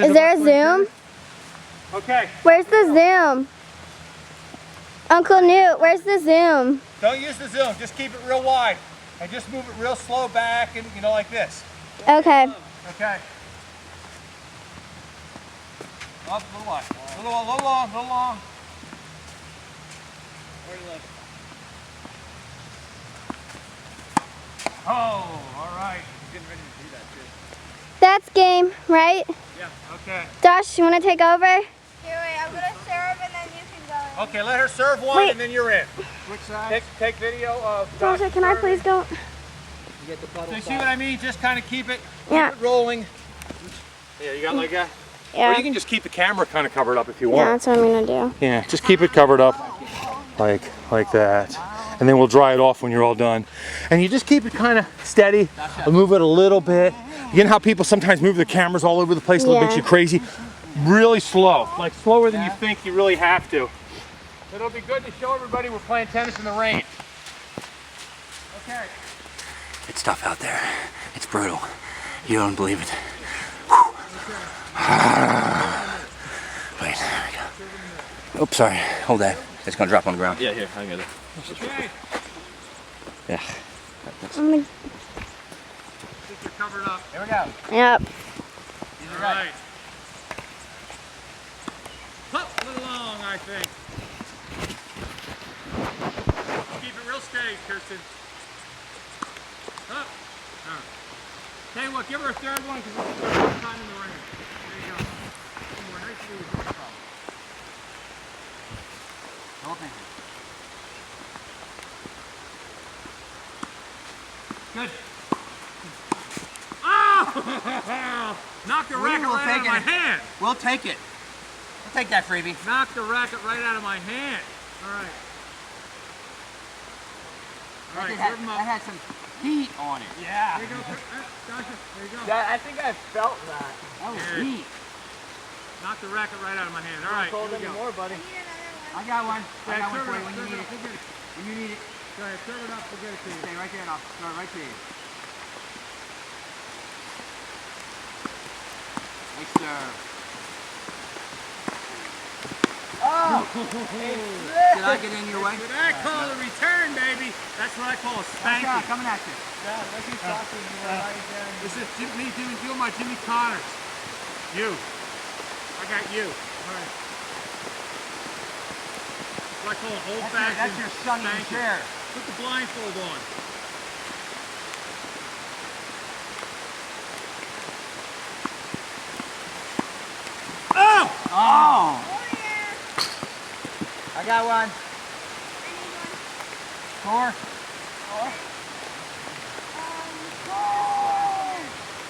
Is there a zoom? Okay. Where's the zoom? Uncle Newt, where's the zoom? Don't use the zoom. Just keep it real wide. And just move it real slow back and, you know, like this. Okay. Okay. Up a little wide. A little long, a little long. Where do you look? Oh, all right. You're getting ready to do that too. That's game, right? Yeah, okay. Josh, you want to take over? Here, wait, I'm gonna serve and then you can go in. Okay, let her serve one Wait. and then you're in. Which side? Take video of Josh, can I please go? You get the puddle. So you see what I mean? Just kind of keep it rolling. Yeah, you got like that? Yeah. Or you can just keep the camera kind of covered up if you Yeah, want. that's what I'm gonna do. Yeah, just keep it covered up like that. And then we'll dry it off when you're all done. And you just keep it kind of steady. Move it a little bit. You know how people sometimes move their cameras all over the place, a little bit you crazy? Really slow, like slower than you think you really have to. It'll be good to show everybody we're playing tennis in the rain. Okay. It's tough out there. It's brutal. You don't believe it. Wait, there we go. Oops, sorry. Hold that. It's gonna drop on the ground. Yeah, here, I got it. Okay. Yeah. Keep it covered up. Here we go. Yep. All right. Up a little long, I think. Keep it real steady, Kirsten. Up. All right. Tell you what, give her a third one because this is the first time in the rain. There you go. One more. Nice to do with this. Good. Oh! Knocked the racket right out of my hand. We'll take it. We'll take that freebie. Knocked the racket right out of my hand. All right. All right, serve him up. That had some heat on it. Yeah. There you go. Dasha, there you go. Yeah, I think I felt that. That was Good. heat. Knocked the racket right out of my hand. All right, here we go. More, buddy. I got one. I got one serve for it you up, when you serve need it up. it. We'll get it. When you need it. Go ahead, serve it up. We'll get it to you. Stay right there and I'll throw it right to you. Nice serve. Oh! Did I get in your way? What I call a return, baby. That's what I call a spanking. Coming at you. This is me doing my Jimmy Connors. You. I got you. All right. That's what I call an old-fashioned That's your sunny spanking. chair. Put the blindfold on. Oh! Oh! I got one. Score.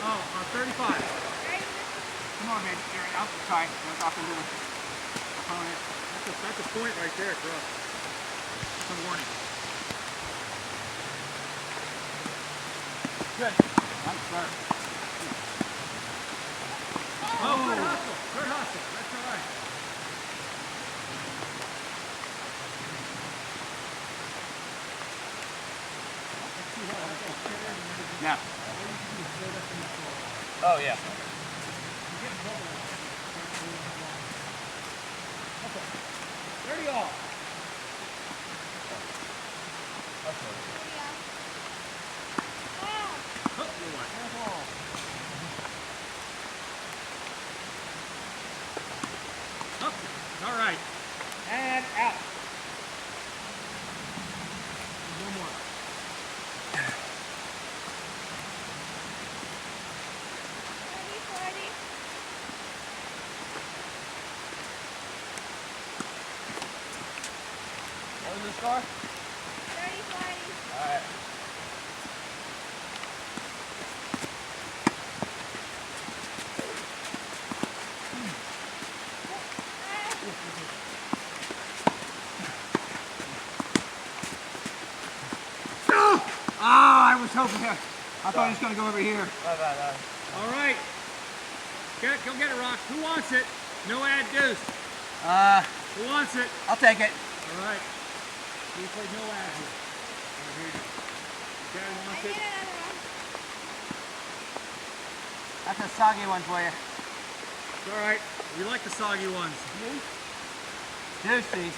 Oh, 35. Come on, baby. Here, I'll try. Let's off into the opponent. That's a point right there for us. That's a warning. Good. I'm sorry. Oh, good hustle. Good hustle. That's all right. Yeah. Oh, yeah. 30 all. All right. And out. One more. What was the score? 30-40. All right. I was hoping that. I thought he was going to go over here. All right. Go get it, Rock. Who wants it? No ad deuce. Who wants it? I'll take it. All right. We play no ad here. All right, here you go. Daddy wants it. That's a soggy one for you. It's alright. We like the soggy ones. Juicy.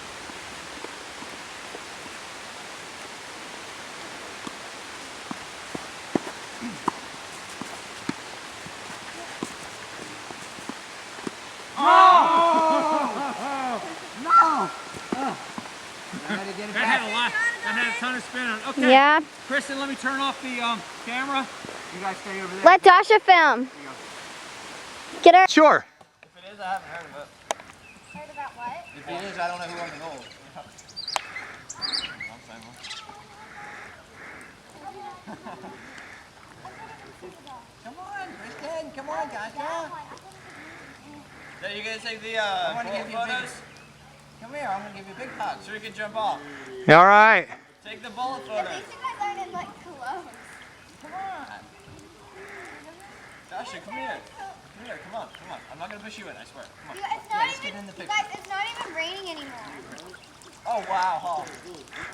That had a ton of spin on it. Okay. Yeah. Kristen, let me turn off the camera. You guys stay over there. Let Dasha film. Get her. Sure. If it is, I haven't heard of it. Heard about what? If it is, I don't know who owns the gold. Come on, Kristen. Come on, Dasha. So you gonna take the I want to give you a big. photos Come here. I'm gonna give you a big hug. so we can jump off? All right. Take the bullet At photos. least you guys aren't in like clothes. Come on. Dasha, come here. Come here, come on, come on. I'm not gonna push you in, I swear. Come on. You, it's not let's get even, in the you picture. guys, it's not even raining anymore. Oh, wow. Oh.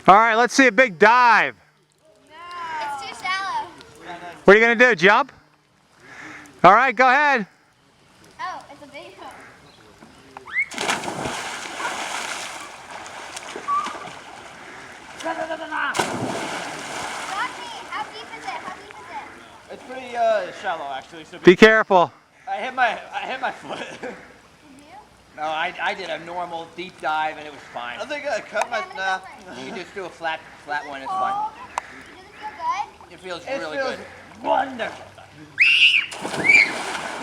All right, let's see a big dive. It's too shallow. What are you gonna do, jump? All right, go ahead. Oh, it's a big one. Rocky, how deep is it? How deep is it? It's pretty shallow, actually. So Be careful. I hit my foot. Did you? No, I did a normal deep dive and it was fine. I think I cut my. I'm gonna Nah. go first. You can just do a flat one. It's fine. Oh, does it feel good? It feels really feels good. Wonderful.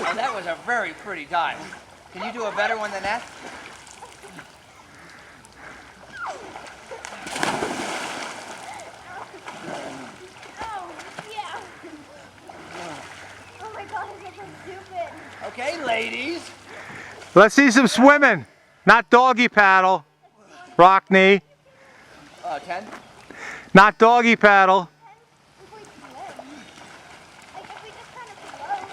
Oh, that was a very pretty dive. Can you do a better one than that? Oh, yeah. Oh my god, it's so stupid. Okay, ladies. Let's see some swimming. Not doggy paddle. Rockney. 10. Not doggy paddle. If we swim. Like, if we just kind of float.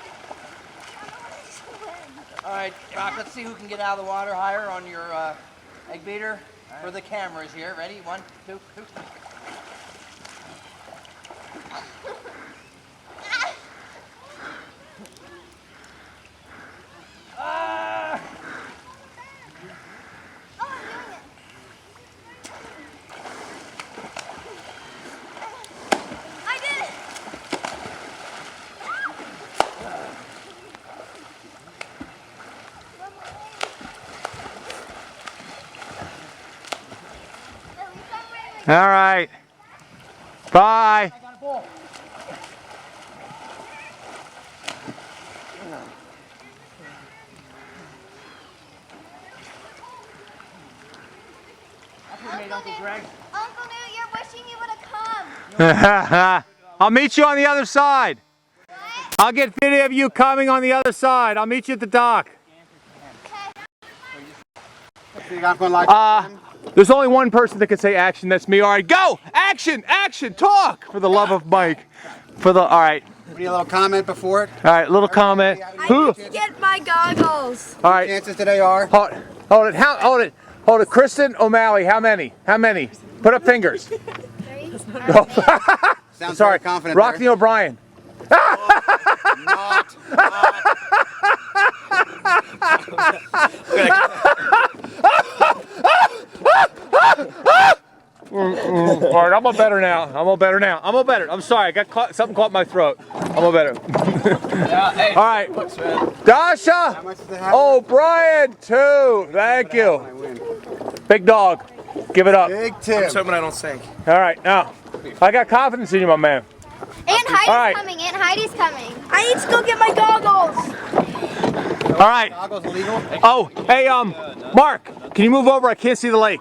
I don't want to swim. All right, Rock, let's see who can get out of the water higher on your egg beater. For the cameras here. Ready? 1, 2, 2. Ah! Oh, I'm doing it. I did it. At least I'm wearing All right. Bye. Uncle Newt, you're wishing you would have come. I'll meet you on the other side. I'll get video of you coming on the other side. I'll meet you at the dock. There's only one person that can say action. That's me. All right, go! Action! Action! Talk! For the love of Mike. All right. Any little comment before it? All right, little comment. Who? Get my goggles. All right. Chances today are? Hold it. Hold it. Kristen O'Malley. How many? Put up fingers. Sounds Sorry. very confident. Rockney there. O'Brien. Not. All right, I'm all better now. I'm sorry. I got caught. Something caught my throat. I'm all better. All right. Dasha. How much does it have? O'Brien, 2. Thank I you. win. Big dog. Give it up. Big tip. hoping I don't sink. All right, now. I got confidence in you, my man. Aunt Heidi's All right. coming. Aunt Heidi's coming. I need to go get my goggles. All right. Goggles illegal? Oh, hey, Mark, can you move over? I can't see the lake.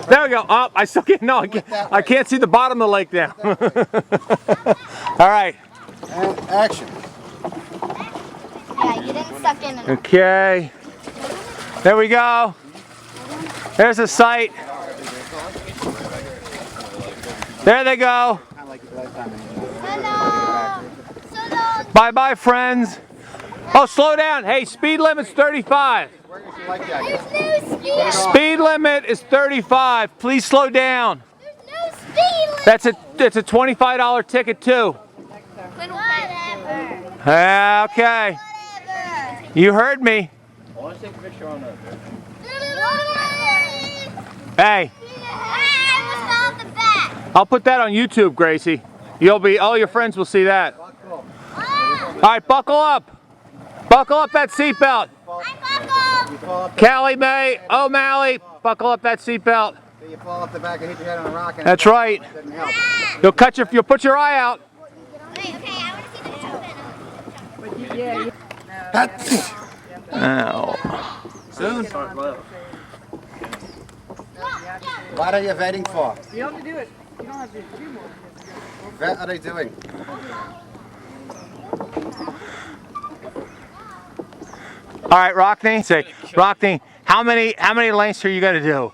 There we go. Oh, I still can't. No, I can't see the bottom of the lake now. All right. And action. Yeah, you didn't suck in enough. Okay. There we go. There's a sight. There they go. Kind of like the last time. Hello. So long. Bye-bye, friends. Oh, slow down. Hey, speed limit's 35. Where is your life jacket? There's no speed. Speed limit is 35. Please slow down. There's no speed limit. That's a $25 ticket too. Whatever. Okay. Whatever. You heard me. I want to take a picture on that. Hey, I'll put that on YouTube, Gracie. All your friends will see that. All right, buckle up. Buckle up that seatbelt. Callie Mae, O'Malley, buckle up that seatbelt. You fall off the back and hit your head on a rock. And That's right. Doesn't help. You'll put your eye out. Ow. Soon. What are you waiting for? You have to do it. You don't have to do more. What are they doing? All right, Rockney. Say, Rockney, how many lengths are you gonna do?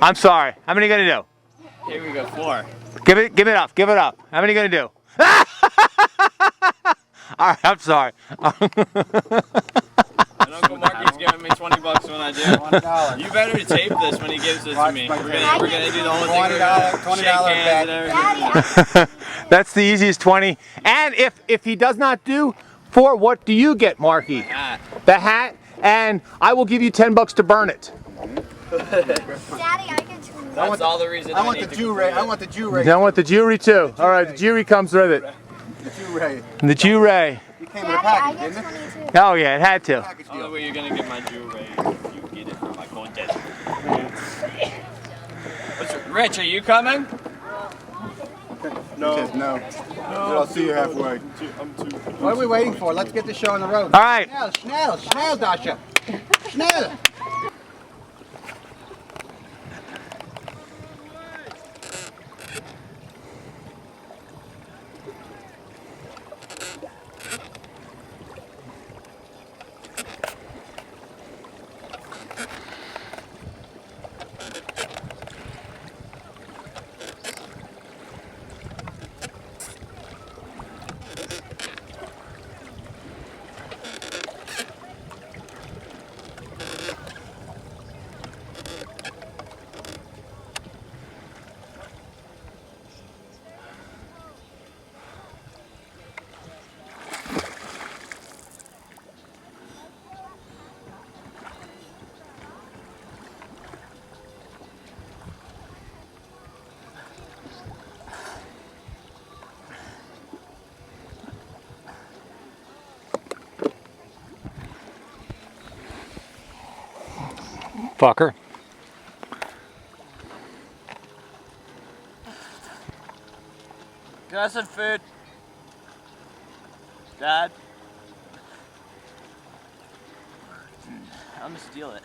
I'm sorry. How many are you gonna do? Here we go, 4. Give it up. Give it up. How many are you gonna do? All right, I'm sorry. And Uncle Marky's giving me $20 when I do. $20. You better tape this when he gives this to me. We're gonna do the whole thing. We're $20 gonna shake hands and everything. That's the easiest 20. And if he does not do 4, what do you get, Marky? Hat. The hat, and I will give you $10 to burn it. That's all the reason I want the jewelry. I want the jewelry. I want the jewelry too. All right, the jewelry comes with it. The jewelry. The jewelry. You came with a package, didn't it? Oh yeah, it had to. Package The only deal. way you're gonna get my jewelry is if you get it from my content. Rich, are you coming? No. No. I'll see you halfway. What are we waiting for? Let's get the show on the road. All right. Schnell, Dasha. Schnell. Fucker. Got some food. Dad. I'm gonna steal it.